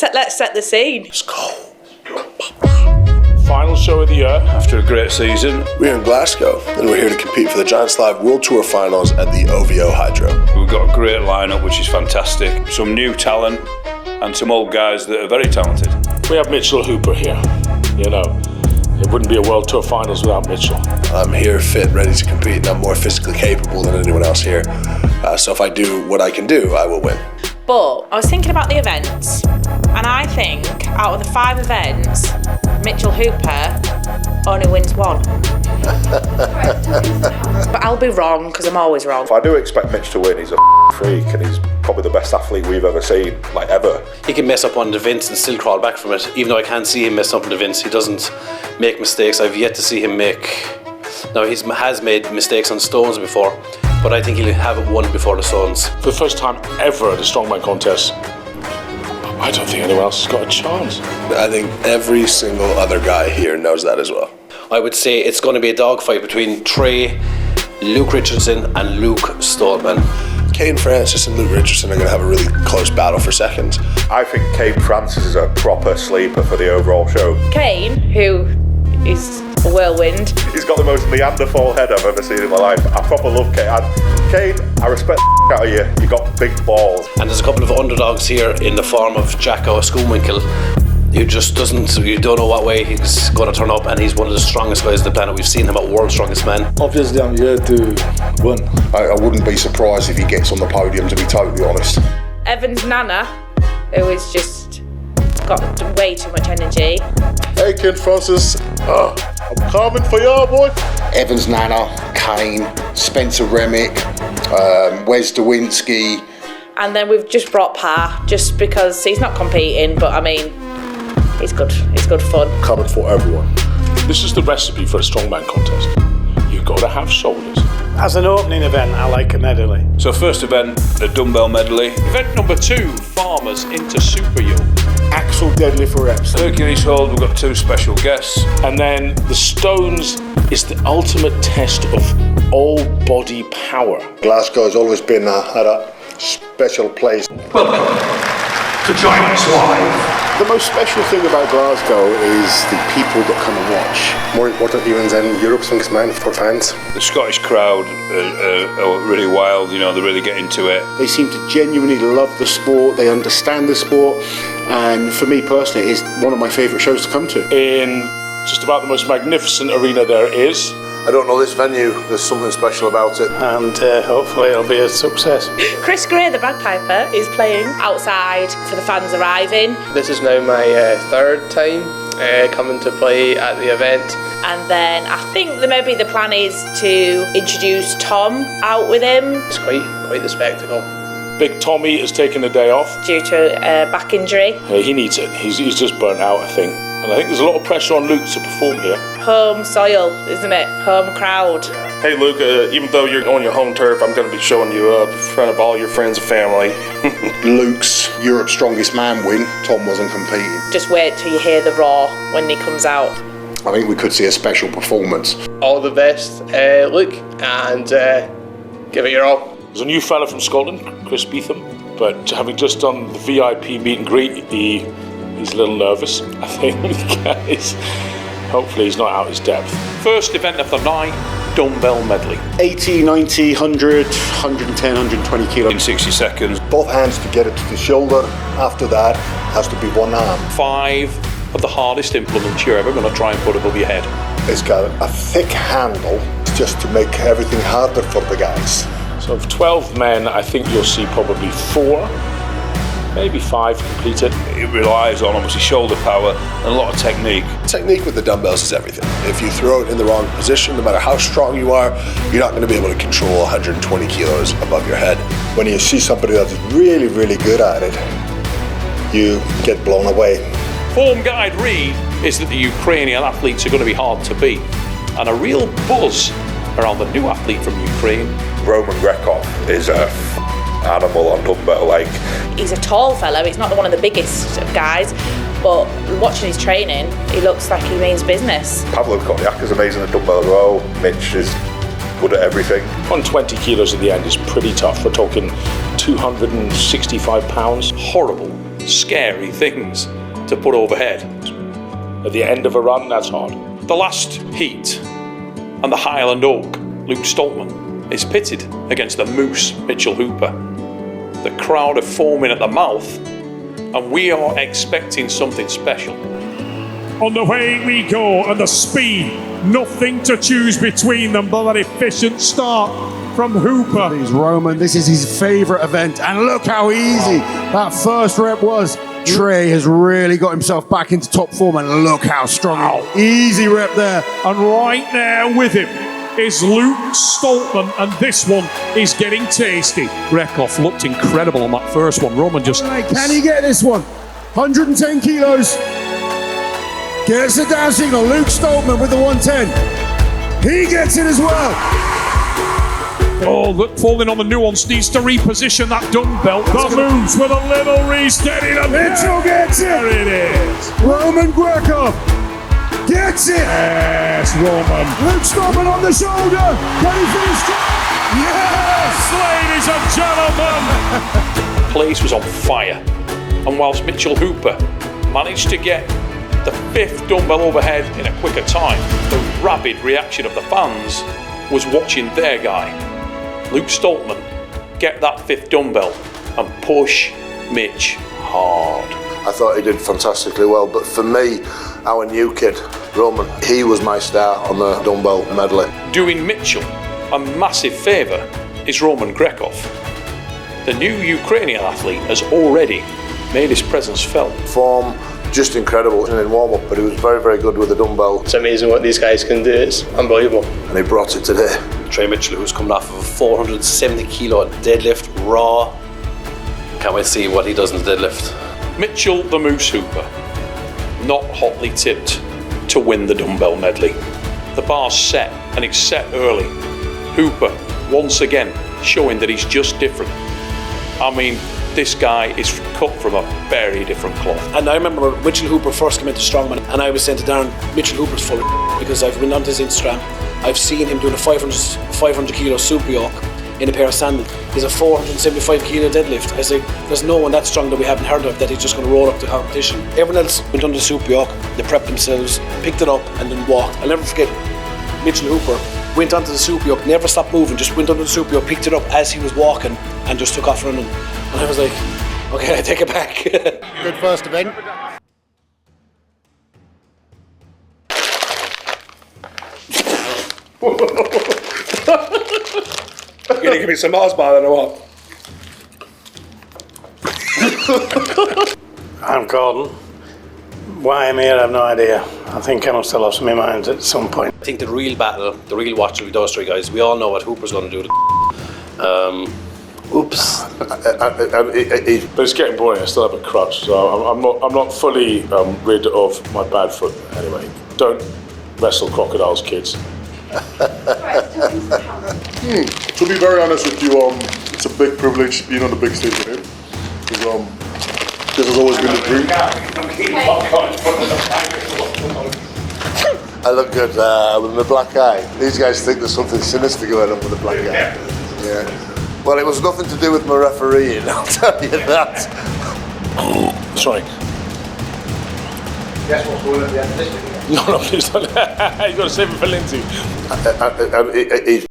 Let's set the scene. Let's go. Final show of the year after a great season. We're in Glasgow, and we're here to compete for the Giants Live World Tour Finals at the OVO Hydro. We've got a great lineup, which is fantastic. Some new talent and some old guys that are very talented. We have Mitchell Hooper here. You know, it wouldn't be a World Tour Finals without Mitchell. I'm here fit, ready to compete, and I'm more physically capable than anyone else here. So if I do what I can do, I will win. But I was thinking about the events, and I think out of the 5 events, Mitchell Hooper only wins 1. But I'll be wrong, because I'm always wrong. I do expect Mitch to win. He's a freak, and he's probably the best athlete we've ever seen, like ever. He can mess up on the events and still crawl back from it. Even though I can't see him mess up on the events, he doesn't make mistakes. I've yet to see him make... Now, he has made mistakes on stones before, but I think he'll have it won before the stones. For the first time ever at a strongman contest, I don't think anyone else has got a chance. I think every single other guy here knows that as well. I would say it's going to be a dogfight between Trey, Luke Richardson and Luke Stoltman. Kane Francis and Luke Richardson are going to have a really close battle for seconds. I think Kane Francis is a proper sleeper for the overall show. Kane, who is a whirlwind. He's got the most Neanderthal head I've ever seen in my life. I proper love Kane. Kane, I respect the out of you. You got big balls. And there's a couple of underdogs here in the form of Jacko Schoonwinkel, who just doesn't, you don't know what way he's going to turn up, and he's one of the strongest guys on the planet. We've seen him at World's Strongest Man. Obviously, I'm here to win. I wouldn't be surprised if he gets on the podium, to be totally honest. Evans Nana, who is just got way too much energy. Hey, Kane Francis. I'm coming for you, boy. Evans Nana, Kane, Spencer Remick, Wes Dewinski. And then we've just brought Pa, just because he's not competing, but I mean, he's good fun. Coming for everyone. This is the recipe for a strongman contest. You've got to have shoulders. As an opening event, I like a medley. So first event, the Dumbbell Medley. Event number 2, Farmers into Super Yo. Axel deadlift for reps. Hercules hold, we've got 2 special guests. And then the stones is the ultimate test of all body power. Glasgow has always been at a special place. Welcome to Giants Live. The most special thing about Glasgow is the people that come and watch. More important even than Europe's Strongest Man for fans. The Scottish crowd are really wild, you know, they really get into it. They seem to genuinely love the sport, they understand the sport, and for me personally, it's one of my favourite shows to come to. In just about the most magnificent arena there is. I don't know this venue, there's something special about it. And hopefully it'll be a success. Chris Gray, the bagpiper, is playing outside for the fans arriving. This is now my 3rd time coming to play at the event. And then I think that maybe the plan is to introduce Tom out with him. It's quite the spectacle. Big Tommy has taken a day off. Due to a back injury. He needs it, he's just burnt out, I think. And I think there's a lot of pressure on Luke to perform here. Home soil, isn't it? Home crowd. Hey Luke, even though you're on your home turf, I'm going to be showing you up in front of all your friends and family. Luke's Europe's Strongest Man win, Tom wasn't competing. Just wait till you hear the roar when he comes out. I think we could see a special performance. All the best, Luke, and give it your all. There's a new fella from Scotland, Chris Beetham, but having just done the VIP meet and greet, he's a little nervous, I think, guys. Hopefully he's not out his depth. First event of the night, Dumbbell Medley. 80, 90, 100, 110, 120 kilos. In 60 seconds. Both hands to get it to the shoulder. After that, has to be one arm. 5 of the hardest implements you're ever going to try and put above your head. It's got a thick handle just to make everything harder for the guys. So of 12 men, I think you'll see probably 4, maybe 5 completed. It relies on obviously shoulder power and a lot of technique. Technique with the dumbbells is everything. If you throw it in the wrong position, no matter how strong you are, you're not going to be able to control 120 kilos above your head. When you see somebody that's really, really good at it, you get blown away. Form guide read is that the Ukrainian athletes are going to be hard to beat, and a real buzz around the new athlete from Ukraine. Roman Grekov is a animal on dumbbell. He's a tall fella, he's not one of the biggest of guys, but watching his training, he looks like he means business. Pavlo Kotiak is amazing at dumbbell as well. Mitch is good at everything. 120 kilos at the end is pretty tough. We're talking 265 pounds. Horrible scary things to put overhead. At the end of a run, that's hard. The last heat and the Highland Oak, Luke Stoltman, is pitted against the Moose, Mitchell Hooper. The crowd are foaming at the mouth, and we are expecting something special. On the way we go, and the speed, nothing to choose between them but an efficient start from Hooper. He's Roman, this is his favourite event, and look how easy that first rep was. Trey has really got himself back into top form, and look how strong. Easy rep there. And right there with him is Luke Stoltman, and this one is getting tasty. Grekoff looked incredible on that first one. Roman just... Can he get this one? 110 kilos. Gets the down signal. Luke Stoltman with the 110. He gets it as well. Oh, look, falling on the nuance, needs to reposition that dumbbell. The moves with a little resteady. Mitchell gets it. There it is. Roman Grekoff gets it. Yes, Roman. Luke Stoltman on the shoulder. Ready for his strike. Yes, ladies and gentlemen. The place was on fire. And whilst Mitchell Hooper managed to get the 5th dumbbell overhead in a quicker time, the rabid reaction of the fans was watching their guy, Luke Stoltman, get that 5th dumbbell and push Mitch hard. I thought he did fantastically well, but for me, our new kid, Roman, he was my star on the dumbbell medley. Doing Mitchell a massive favour is Roman Grekoff. The new Ukrainian athlete has already made his presence felt. Form just incredible in warm-up, but he was very, very good with the dumbbell. It's amazing what these guys can do. It's unbelievable. And he brought it today. Trey Mitchell, who's coming off of a 470 kilo deadlift, raw. Can't wait to see what he does in the deadlift. Mitchell the Moose Hooper, not hotly tipped to win the dumbbell medley. The bar's set, and it's set early. Hooper, once again, showing that he's just different. I mean, this guy is cut from a very different cloth. And I remember when Mitchell Hooper first came into Strongman, and I was saying to Darren, Mitchell Hooper's full of because I've been onto his Instagram. I've seen him doing a 500 kilo super yoke in a pair of sandals. He's a 475 kilo deadlift. I say, there's no one that strong that we haven't heard of that he's just going to roll up the competition. Everyone else went on the super yoke, they prepped themselves, picked it up, and then walked. I'll never forget, Mitchell Hooper went onto the super yoke, never stopped moving, just went onto the super yoke, picked it up as he was walking, and just took off running. And I was like, okay, I take it back. Good first event. You're gonna give me some Mars bar then or what? I'm Gordon. Why I'm here, I have no idea. I think I must have lost my mind at some point. I think the real battle, the real watch will be those three guys. We all know what Hooper's going to do. Oops. But it's getting boring. I still have a crutch, so I'm not fully rid of my bad foot anyway. Don't wrestle crocodiles, kids. To be very honest with you, it's a big privilege being on the big stage with him. Because this has always been a dream. I look good with my black eye. These guys think there's something sinister going on with the black eye. Yeah. Well, it was nothing to do with my refereeing, I'll tell you that. Sorry. Guess what's going at the end of this video? No, please don't. You've got to save it for Lindsay. He's